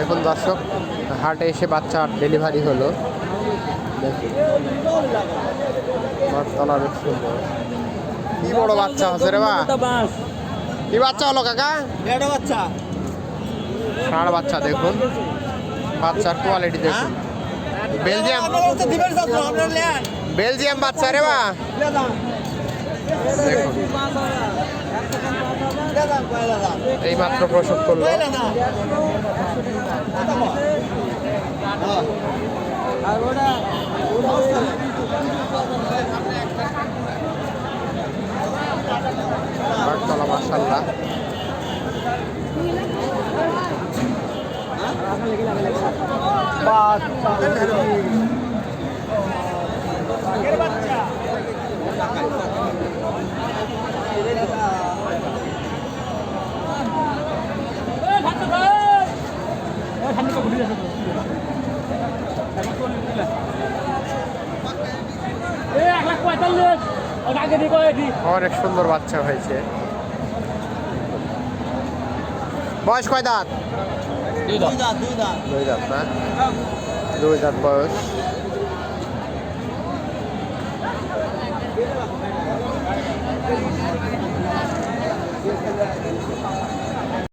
দেখুন দর্শক, হাটে এসে বাচ্চা ডেলিভারি হলো। দেখুন মাশাআল্লাহ, বেশ সুন্দর। কি বড় বাচ্চা আছে রে বা, কি বাচ্চা হলো কাকা? বাচ্চা ষাঁড় বাচ্চা। দেখুন বাচ্চার কোয়ালিটি দেখুন, বেলজিয়াম বেলজিয়াম বাচ্চা রে বা। দেখুন এই মাত্র প্রসব করলো। মাশাআল্লাহ, অনেক সুন্দর বাচ্চা হয়েছে। বয়স কয় দাঁত? দুই দাঁত দুই দাঁত না, দুই দাঁত বয়স।